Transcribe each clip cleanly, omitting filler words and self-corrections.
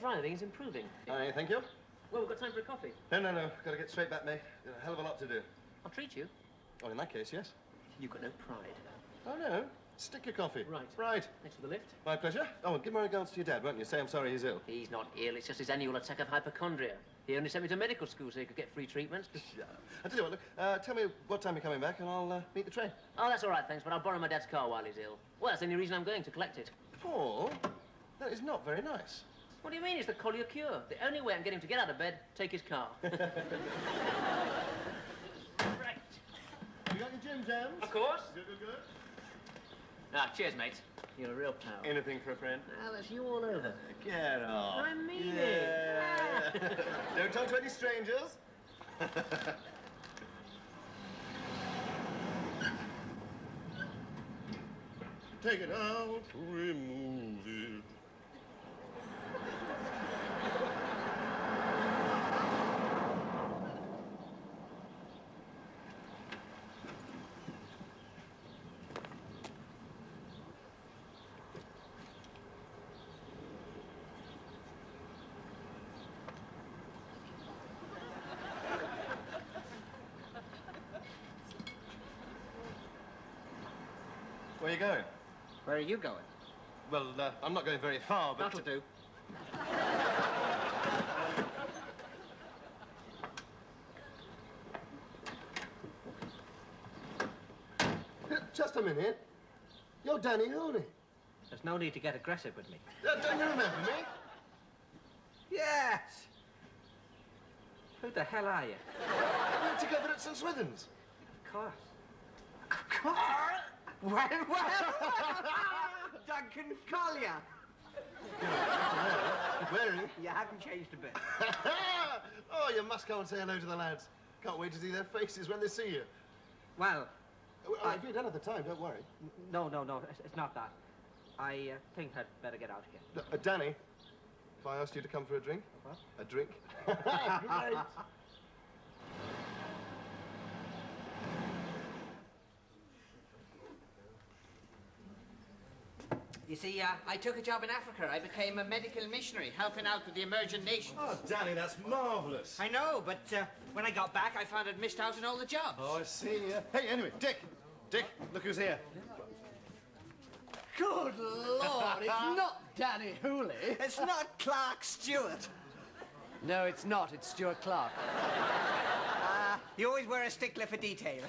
driving is improving. Aye, thank you. Well, we've got time for a coffee. No. Got to get straight back, mate. Got a hell of a lot to do. I'll treat you. Oh, in that case, yes. You've got no pride. Oh, no. Stick your coffee. Right. Right. Thanks for the lift. My pleasure. Oh, give my regards to your dad, won't you? Say I'm sorry he's ill. He's not ill. It's just his annual attack of hypochondria. He only sent me to medical school so he could get free treatment. Yeah. I tell you what, look, tell me what time you're coming back and I'll meet the train. Oh, that's all right, thanks, but I'll borrow my dad's car while he's ill. Well, that's the only reason I'm going, to collect it. Paul, that is not very nice. What do you mean? It's the Collier cure. The only way I can get him to get out of bed, take his car. Right. You got your gym jams? Of course. Good. Ah, cheers, mate. You're a real pal. Anything for a friend? Ah, that's you all over. Get off. I mean it. it. Don't talk to any strangers. Take it out, remove it. Where are you going? Where are you going? Well, I'm not going very far, but... That'll do. Just a minute. You're Danny Hooley. There's no need to get aggressive with me. Don't you remember me? Yes! Who the hell are you? We were together at St. Swithin's. Of course. Of course! Well! Duncan Collier! Where are you? You haven't changed a bit. Oh, you must go and say hello to the lads. Can't wait to see their faces when they see you. Well... if you're done at the time, don't worry. No, it's not that. I think I'd better get out again. Danny, if I asked you to come for a drink? What? A drink? Great. You see, I took a job in Africa. I became a medical missionary, helping out with the emerging nations. Oh, Danny, that's marvellous. I know, but when I got back, I found I'd missed out on all the jobs. Oh, I see. Hey, anyway, Dick, look who's here. Good Lord, it's not Danny Hooley. It's not Clark Stewart. No, it's not. It's Stuart Clark. You always wear a stickler for detail.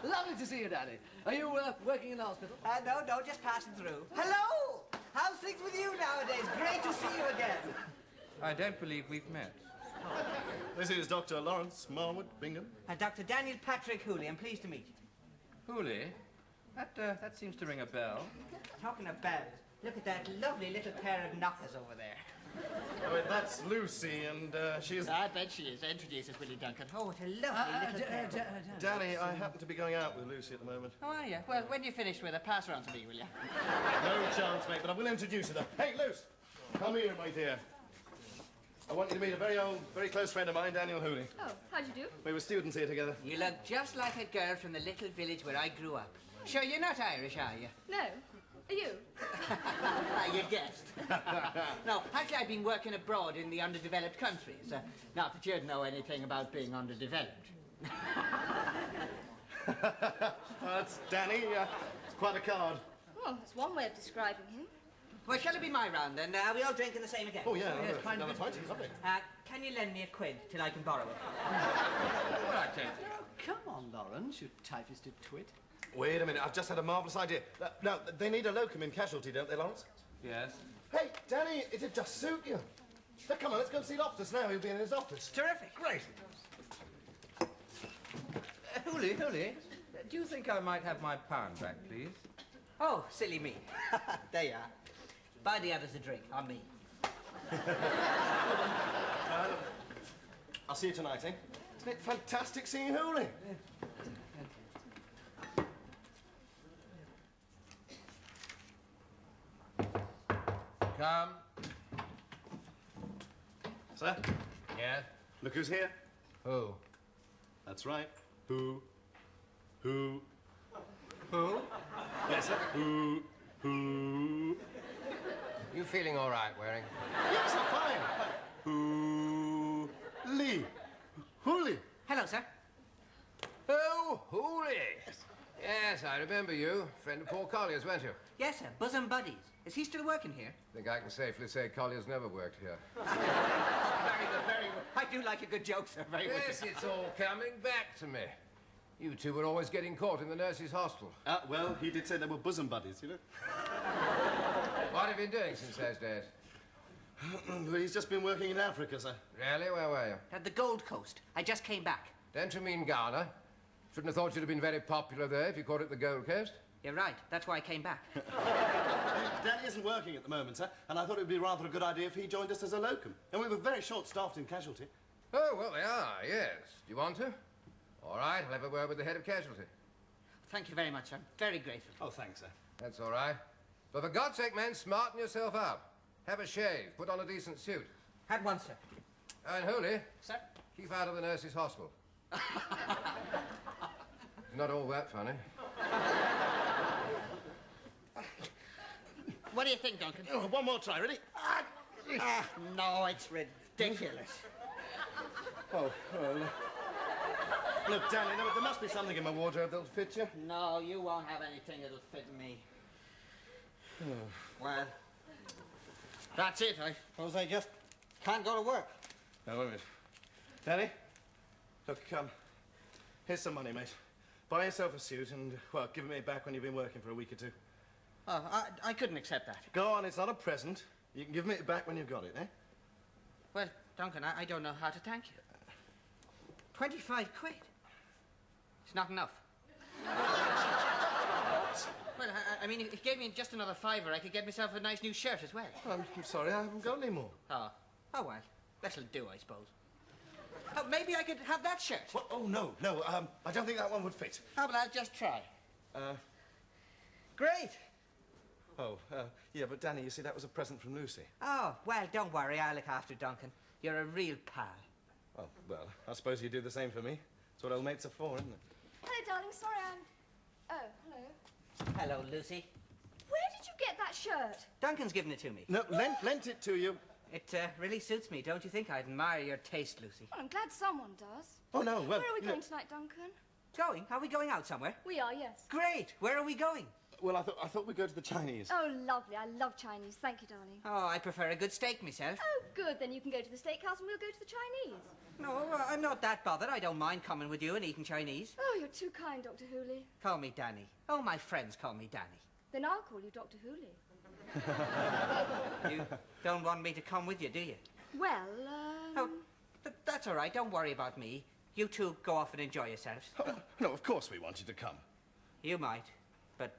Lovely to see you, Danny. Are you working in the hospital? No, just passing through. Hello! How's things with you nowadays? Great to see you again. I don't believe we've met. This is Dr. Lawrence Marwood Bingham. Dr. Daniel Patrick Hooley. I'm pleased to meet you. Hooley? That seems to ring a bell. Talking of bells, look at that lovely little pair of knockers over there. I mean, that's Lucy, and she's... I bet she is. Introduces Willie Duncan. Oh, what a lovely little pair. Danny, I happen to be going out with Lucy at the moment. Oh, are you? Well, when you finish with her, pass her on to me, will you? No chance, mate, but I will introduce her. Hey, Luce, come here, my dear. I want you to meet a very old, very close friend of mine, Daniel Hooley. Oh, how'd you do? We were students here together. You look just like a girl from the little village where I grew up. Sure, you're not Irish, are you? No. Are you? You guessed. No, actually, I've been working abroad in the underdeveloped countries. Not that you'd know anything about being underdeveloped. That's Danny. It's quite a card. Well, that's one way of describing him. Well, shall it be my round, then? Are we all drinking the same again? Oh, yeah. Yes, fine. Another pint. Lovely. Can you lend me a quid till I can borrow it? All right, then. Oh, come on, Lawrence, you tight-fisted twit. Wait a minute. I've just had a marvellous idea. Now, they need a locum in casualty, don't they, Lawrence? Yes. Hey, Danny, it'd just suit you. So come on, let's go and see Loftus now. He'll be in his office. Terrific. Great. Hooley, do you think I might have my pound back, please? Oh, silly me. There you are. Buy the others a drink, on me. I'll see you tonight, eh? Isn't it fantastic seeing Hooley? Come. Sir? Yes? Look who's here. Who? That's right. Who? Who? Who? Yes, sir. Who? You feeling all right, Waring? Yes, I'm fine. Hooli. Hooli. Hello, sir. Oh, Hooli. Yes, I remember you. Friend of Paul Collier's, weren't you? Yes, sir. Bosom buddies. Is he still working here? I think I can safely say Collier's never worked here. Very good, very good. I do like a good joke, sir. Very good. Yes, it's all coming back to me. You two were always getting caught in the nurses' hostel. Well, he did say they were bosom buddies, you know. What have you been doing since those days? Well, he's just been working in Africa, sir. Really? Where were you? At the Gold Coast. I just came back. Don't you mean Ghana? Shouldn't have thought you'd have been very popular there if you caught it the Gold Coast. You're right. That's why I came back. Danny isn't working at the moment, sir, and I thought it would be rather a good idea if he joined us as a locum. And we were very short-staffed in casualty. Oh, well, they are, yes. Do you want to? All right, I'll have a word with the head of casualty. Thank you very much. I'm very grateful. Oh, thanks, sir. That's all right. But for God's sake, man, smarten yourself up. Have a shave. Put on a decent suit. Had one, sir. And Hooli, Sir? keep out of the nurses' hostel. It's not all that funny. What do you think, Duncan? Oh, one more try, ready? No, it's ridiculous. Oh, well... Look, Danny, there must be something in my wardrobe that'll fit you. No, you won't have anything that'll fit me. Well, that's it. I suppose I just can't go to work. Now, wait a minute. Danny, look, here's some money, mate. Buy yourself a suit and, well, give it me back when you've been working for a week or two. Oh, I couldn't accept that. Go on, it's not a present. You can give me it back when you've got it, eh? Well, Duncan, I don't know how to thank you. 25 quid. It's not enough. Well, I mean, if you gave me just another fiver, I could get myself a nice new shirt as well. I'm sorry, I haven't got any more. Oh well, that'll do, I suppose. Oh, maybe I could have that shirt. What? Oh, no, I don't think that one would fit. Oh, well, I'll just try. Great. Oh, yeah, but Danny, you see, that was a present from Lucy. Oh, well, don't worry. I'll look after Duncan. You're a real pal. Oh, well, I suppose you do the same for me. That's what old mates are for, isn't it? Hello, darling. Sorry, Oh, hello. Hello, Lucy. Where did you get that shirt? Duncan's given it to me. No, lent it to you. It really suits me, don't you think? I admire your taste, Lucy. Well, I'm glad someone does. Oh, no, well... Where are we going tonight, Duncan? Going? Are we going out somewhere? We are, yes. Great. Where are we going? Well, I thought we'd go to the Chinese. Oh, lovely. I love Chinese. Thank you, darling. Oh, I prefer a good steak myself. Oh, good. Then you can go to the steakhouse and we'll go to the Chinese. No, I'm not that bothered. I don't mind coming with you and eating Chinese. Oh, you're too kind, Dr. Hooley. Call me Danny. Oh, my friends call me Danny. Then I'll call you Dr. Hooley. You don't want me to come with you, do you? Well, Oh, that's all right. Don't worry about me. You two go off and enjoy yourselves. Oh, no, of course we want you to come. You might, but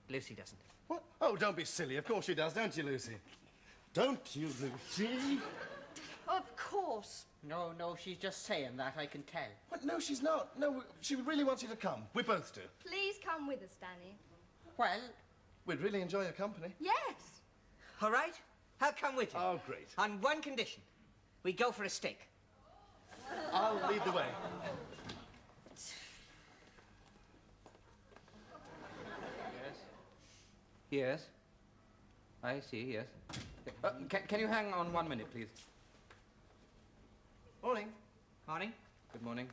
Lucy doesn't. What? Oh, don't be silly. Of course she does, don't you, Lucy? Don't you, Lucy? Of course. No, she's just saying that, I can tell. What? No, she's not. No, she really wants you to come. We both do. Please come with us, Danny. Well, We'd really enjoy your company. Yes. all right. I'll come with you. Oh, great. On one condition. We go for a steak. I'll lead the way. Yes. I see, yes. Can you hang on 1 minute, please? Morning. Morning. Good morning.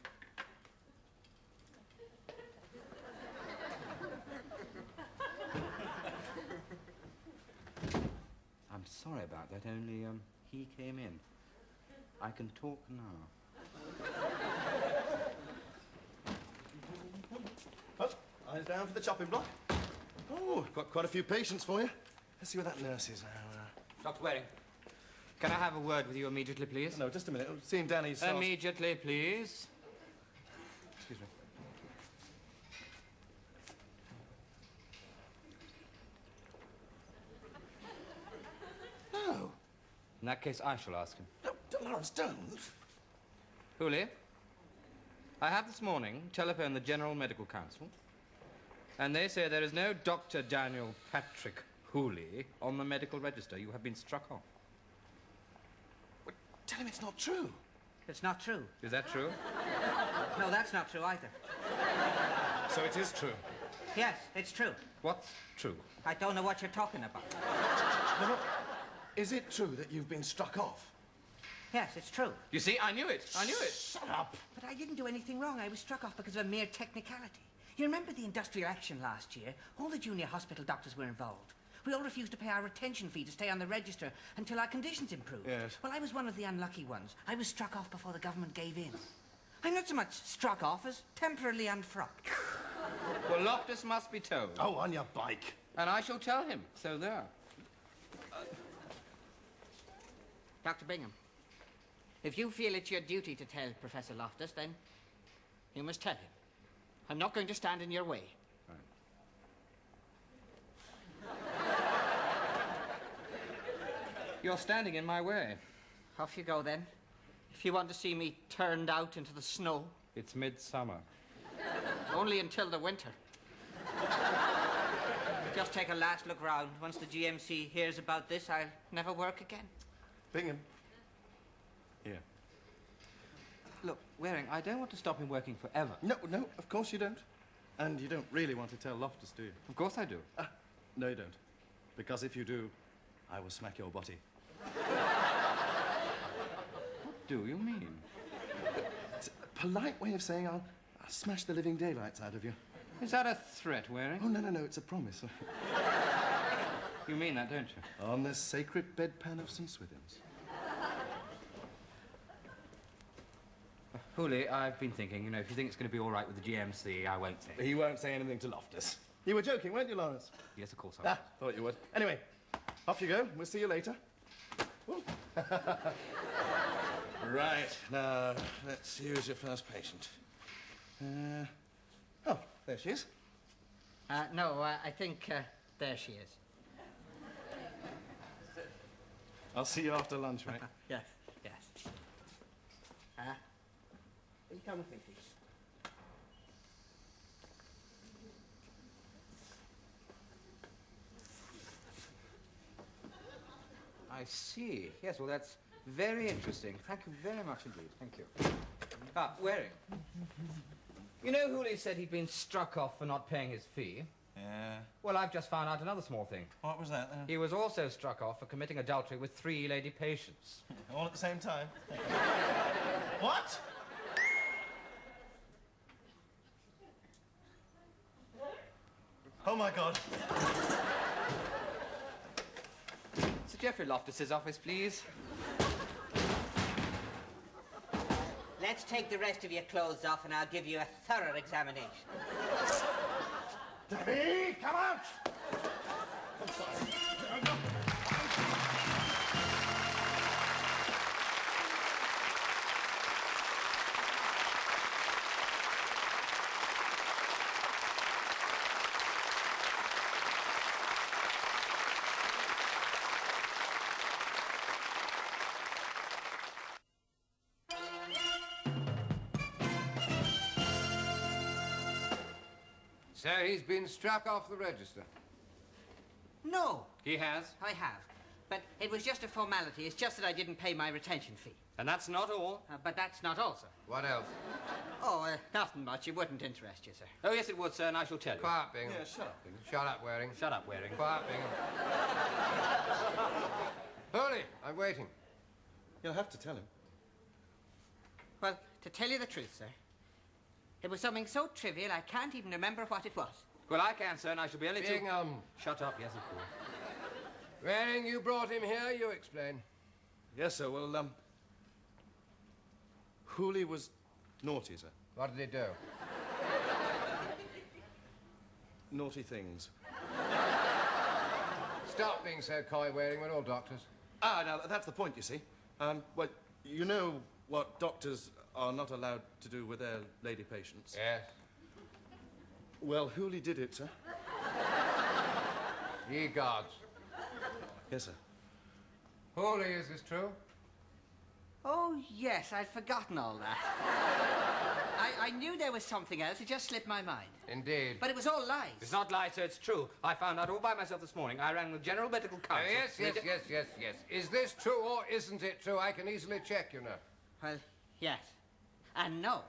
I'm sorry about that, only, he came in. I can talk now. Oh, eyes down for the chopping block. Oh, got quite a few patients for you. Let's see where that nurse is now. Dr. Waring, can I have a word with you immediately, please? No, just a minute. Seeing Danny's... Immediately, please. Excuse me. No. In that case, I shall ask him. No, Lawrence, don't. Hooley, I have this morning telephoned the General Medical Council, and they say there is no Dr. Daniel Patrick Hooley on the medical register. You have been struck off. Well, tell him it's not true. It's not true. Is that true? No, that's not true either. So it is true. Yes, it's true. What's true? I don't know what you're talking about. Is it true that you've been struck off? Yes, it's true. You see, I knew it. I knew it. Shut up. But I didn't do anything wrong. I was struck off because of a mere technicality. You remember the industrial action last year? All the junior hospital doctors were involved. We all refused to pay our retention fee to stay on the register until our conditions improved. Yes. Well, I was one of the unlucky ones. I was struck off before the government gave in. I'm not so much struck off as temporarily unfrocked. Well, Loftus must be told. Oh, on your bike. And I shall tell him. So there. Dr. Bingham, if you feel it's your duty to tell Professor Loftus, then you must tell him. I'm not going to stand in your way. You're standing in my way. Off you go, then. If you want to see me turned out into the snow. It's midsummer. Only until the winter. Just take a last look round. Once the GMC hears about this, I'll never work again. Bingham. Here. Look, Waring, I don't want to stop him working forever. No, of course you don't. And you don't really want to tell Loftus, do you? Of course I do. No, you don't. Because if you do, I will smack your body. What do you mean? It's a polite way of saying I'll smash the living daylights out of you. Is that a threat, Waring? Oh, no, it's a promise. You mean that, don't you? On the sacred bedpan of St. Swithin's. Hooley, I've been thinking, if you think it's going to be all right with the GMC, I won't say. He won't say anything to Loftus. You were joking, weren't you, Lawrence? Yes, of course I was. Thought you would. Anyway, off you go. We'll see you later. Right, now, let's use your first patient. Oh, there she is. No, I think there she is. I'll see you after lunch, mate. Yes. Will you come with me, please? I see. Yes, well, that's very interesting. Thank you very much indeed. Thank you. Waring. You know Hooley said he'd been struck off for not paying his fee? Yeah. Well, I've just found out another small thing. What was that then? He was also struck off for committing adultery with 3 lady patients. All at the same time? What? Oh, my God. Sir Geoffrey Loftus's office, please. Let's take the rest of your clothes off and I'll give you a thorough examination. Debbie, come out! I'm sorry. So he's been struck off the register? No, He has? I have. But it was just a formality. It's just that I didn't pay my retention fee. And that's not all. But that's not all, sir. What else? Oh, nothing much. It wouldn't interest you, sir. Oh, yes, it would, sir, and I shall tell you. Quiet, Bingham. Yeah, shut up, Bingham. Shut up, Waring. Shut up, Waring. Quiet, Bingham. Hooley, I'm waiting. You'll have to tell him. Well, to tell you the truth, sir, it was something so trivial I can't even remember what it was. Well, I can, sir, and I shall be only too... Bingham. Shut up, yes, of course. Waring, you brought him here. You explain. Yes, sir. Well, Hooley was naughty, sir. What did he do? Naughty things. Stop being so coy, Waring. We're all doctors. Now, that's the point, you see. Well, you know what doctors are not allowed to do with their lady patients. Yes. Well, Hooley did it, sir. Ye gods. Yes, sir. Hooley, is this true? Oh, yes, I'd forgotten all that. I knew there was something else. It just slipped my mind. Indeed. But it was all lies. It's not lies, sir, it's true. I found out all by myself this morning. I rang the General Medical Council. Yes. Is this true or isn't it true? I can easily check, you know. Well, yes. And no.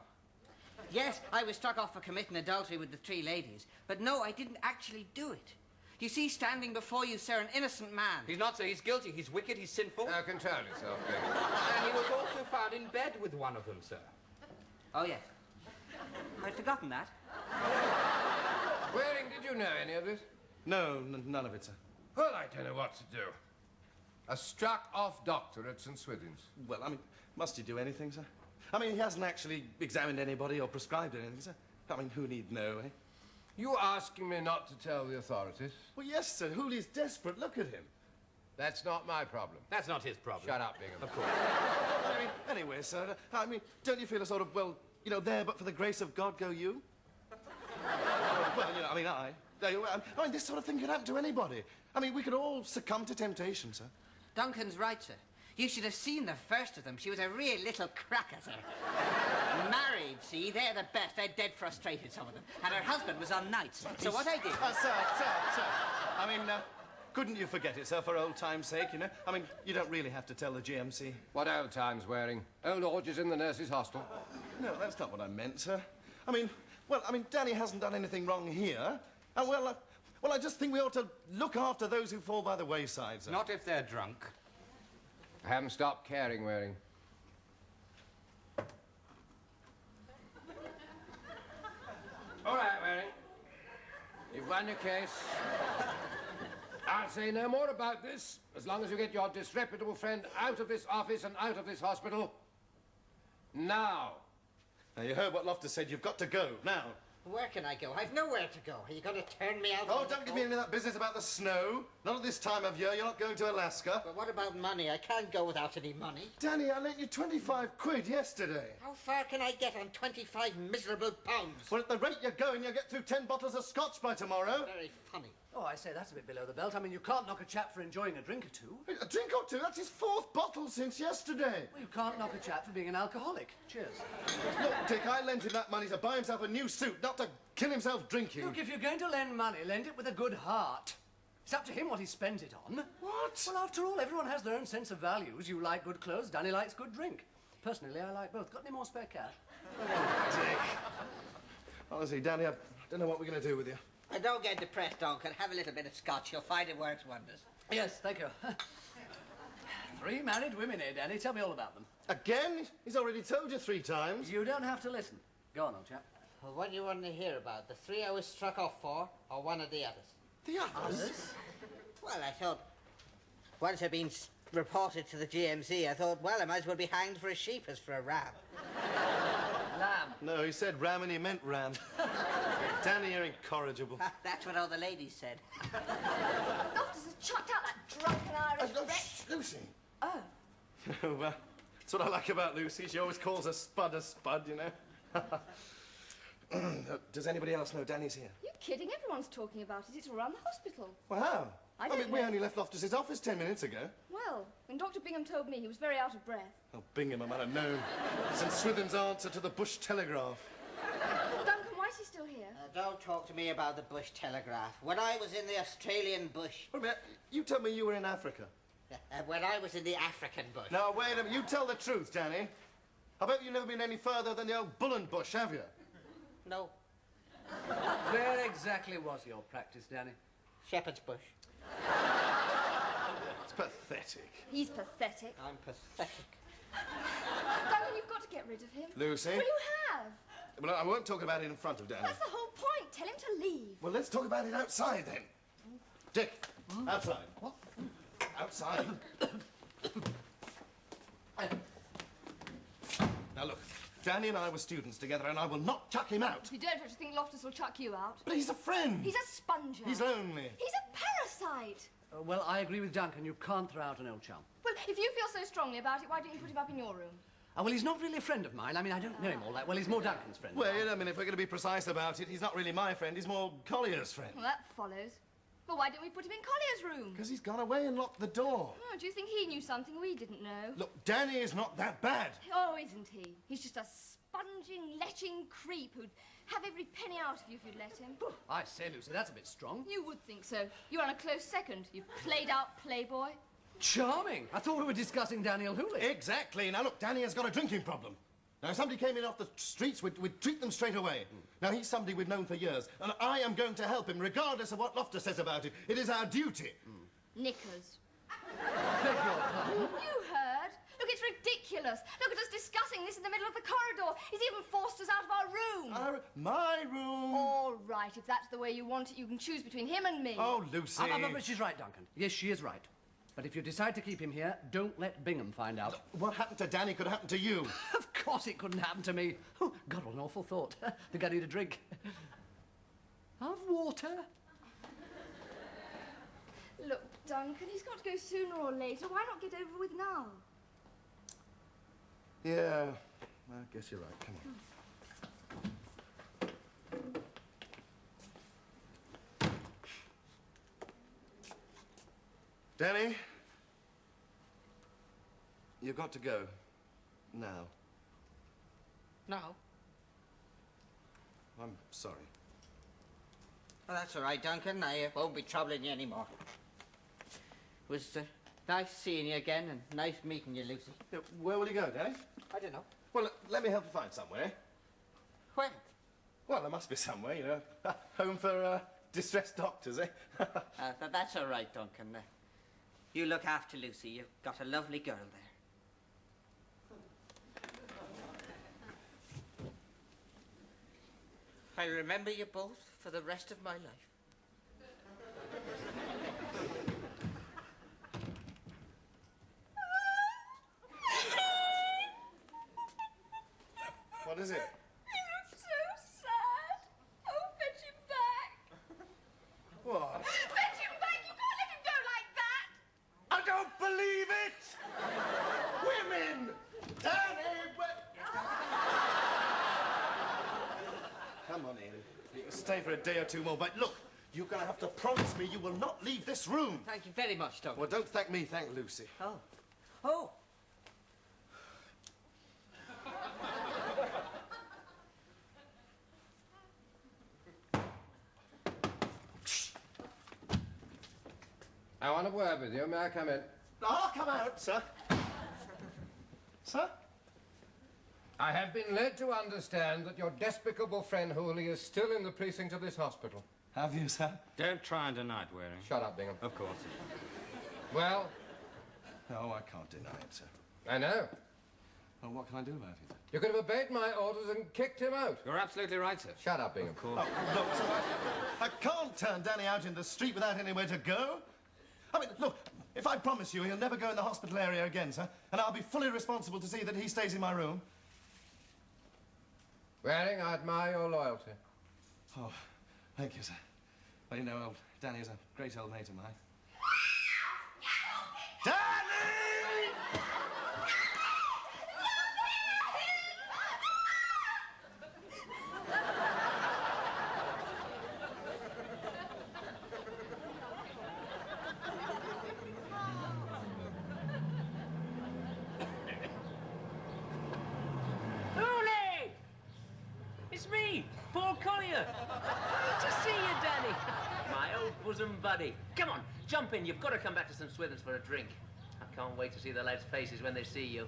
Yes, I was struck off for committing adultery with the 3 ladies. But no, I didn't actually do it. You see standing before you, sir, an innocent man. He's not, sir. He's guilty. He's wicked. He's sinful. Control yourself, Dick. And he was also found in bed with one of them, sir. Oh, yes. I'd forgotten that. Waring, did you know any of this? No, none of it, sir. Well, I don't know what to do. A struck-off doctor at St. Swithin's. Well, I mean, must you do anything, sir? I mean, he hasn't actually examined anybody or prescribed anything, sir. I mean, who need know, eh? You asking me not to tell the authorities? Well, yes, sir. Hooley's desperate. Look at him. That's not my problem. That's not his problem. Shut up, Bingham. Of course. I mean, anyway, sir, I mean, don't you feel a sort of, well, you know, there but for the grace of God go you? Well, you know, I mean, this sort of thing could happen to anybody. I mean, we could all succumb to temptation, sir. Duncan's right, sir. You should have seen the first of them. She was a real little cracker, sir. Married, see? They're the best. They're dead frustrated, some of them. And her husband was on nights. So what I did... Sir. I mean, couldn't you forget it, sir, for old time's sake, you know? I mean, you don't really have to tell the GMC. What old times, Waring? Old orgies in the nurses' hostel. No, that's not what I meant, sir. I mean, Danny hasn't done anything wrong here. And, well, I just think we ought to look after those who fall by the wayside, sir. Not if they're drunk. I haven't stopped caring, Waring. All right, Waring. You've won your case. I'll say no more about this as long as you get your disreputable friend out of this office and out of this hospital. Now. Now, you heard what Loftus said. You've got to go, now. Where can I go? I've nowhere to go. Are you going to turn me out? Oh, don't give me any of that business about the snow. Not at this time of year. You're not going to Alaska. But what about money? I can't go without any money. Danny, I lent you 25 quid yesterday. How far can I get on 25 miserable pounds? Well, at the rate you're going, you'll get through 10 bottles of scotch by tomorrow. Very funny. Oh, I say, that's a bit below the belt. I mean, you can't knock a chap for enjoying a drink or two. A drink or two? That's his 4th bottle since yesterday. Well, you can't knock a chap for being an alcoholic. Cheers. Look, Dick, I lent him that money to buy himself a new suit, not to kill himself drinking. Look, if you're going to lend money, lend it with a good heart. It's up to him what he spent it on. What? Well, after all, everyone has their own sense of values. You like good clothes, Danny likes good drink. Personally, I like both. Got any more spare cash? Dick. Honestly, Danny, I don't know what we're going to do with you. Don't get depressed, Duncan. Have a little bit of scotch. You'll find it works wonders. Yes, thank you. 3 married women here, Danny. Tell me all about them. Again? He's already told you 3 times. You don't have to listen. Go on, old chap. Well, what do you want to hear about? The 3 I was struck off for, or one of the others? The others? Well, I thought, once I'd been reported to the GMC, I thought, well, I might as well be hanged for a sheep as for a ram. Lamb. No, he said ram and he meant ram. Danny, you're incorrigible. That's what all the ladies said. Loftus has chucked out that drunken Irish wreck. Lucy. Oh. Well, that's what I like about Lucy. She always calls a spud, you know. Does anybody else know Danny's here? You kidding? Everyone's talking about it. It's all around the hospital. Well, how? I don't we know. only left Loftus's office 10 minutes ago. Well, when Dr. Bingham told me, he was very out of breath. Oh, Bingham, I might have known. St. Swithin's answer to the Bush Telegraph. Duncan, why is he still here? Don't talk to me about the Bush Telegraph. When I was in the Australian bush... Wait a minute, you told me you were in Africa. when I was in the African bush... Now, wait a minute, you tell the truth, Danny. I bet you've never been any further than the old Bullen bush, have you? No. Where exactly was your practice, Danny? Shepherd's bush. It's pathetic. He's pathetic. I'm pathetic. Duncan, you've got to get rid of him. Lucy? Well, you have. Well, I won't talk about it in front of Danny. That's the whole point. Tell him to leave. Well, let's talk about it outside, then. Dick, outside. What? Outside. Now, look, Danny and I were students together, and I will not chuck him out. If you don't, don't you think Loftus will chuck you out? But he's a friend. He's a sponger. He's lonely. He's a parasite. Well, I agree with Duncan. You can't throw out an old chum. Well, if you feel so strongly about it, why don't you put him up in your room? Well, he's not really a friend of mine. I mean, I don't know him all that well. He's more Duncan's friend. Wait, I mean, if we're going to be precise about it, he's not really my friend. He's more Collier's friend. Well, that follows. Well, why don't we put him in Collier's room? Because he's gone away and locked the door. Oh, do you think he knew something we didn't know? Look, Danny is not that bad. Oh, isn't he? He's just a sponging, leching creep who'd have every penny out of you if you'd let him. I say, Lucy, that's a bit strong. You would think so. You're on a close second, you played-out playboy. Charming. I thought we were discussing Daniel Hooley. Exactly. Now, look, Danny has got a drinking problem. Now, if somebody came in off the streets, we'd treat them straight away. Now, he's somebody we've known for years, and I am going to help him, regardless of what Loftus says about it. It is our duty. Knickers. Beg your pardon? You heard? Look, it's ridiculous. Look at us discussing this in the middle of the corridor. He's even forced us out of our room. My room. All right, if that's the way you want it, you can choose between him and me. Oh, Lucy. But she's right, Duncan. Yes, she is right. But if you decide to keep him here, don't let Bingham find out. What happened to Danny could happen to you. Of course it couldn't happen to me. Oh, God, what an awful thought. Think I need a drink. Have water? Look, Duncan, he's got to go sooner or later. Why not get over with now? Yeah, I guess you're right. Come on. Danny, you've got to go. Now. No. I'm sorry. Well, that's all right, Duncan. I won't be troubling you anymore. It was nice seeing you again and nice meeting you, Lucy. Yeah, where will you go, Danny? I don't know. Well, let me help you find somewhere. Where? Well, there must be somewhere, you know. Home for distressed doctors, eh? That's all right, Duncan. You look after Lucy. You've got a lovely girl there. I'll remember you both for the rest of my life. What is it? He looks so sad. Oh, fetch him back. What? Fetch him back. You can't let him go like that. I don't believe it! Women! Danny! Come on in. You can stay for a day or two more, but look, you're going to have to promise me you will not leave this room. Thank you very much, Duncan. Well, don't thank me, thank Lucy. Oh. Oh! I want a word with you. May I come in? I'll come out, sir. Sir? I have been led to understand that your despicable friend Hooley is still in the precinct of this hospital. Have you, sir? Don't try and deny it, Waring. Shut up, Bingham. Of course. Well, No, I can't deny it, sir. I know. Well, what can I do about it? You could have obeyed my orders and kicked him out. You're absolutely right, sir. Shut up, Bingham. Of course. Oh, look, sir, I can't turn Danny out in the street without anywhere to go. I mean, look, if I promise you he'll never go in the hospital area again, sir, and I'll be fully responsible to see that he stays in my room. Waring, I admire your loyalty. Oh, thank you, sir. Well, you know, old Danny is a great old mate of mine. Danny! Hooley! It's me, Paul Collier. Good to see you, Danny. My old bosom buddy. Come on, jump in. You've got to come back to St. Swithin's for a drink. I can't wait to see the lads' faces when they see you.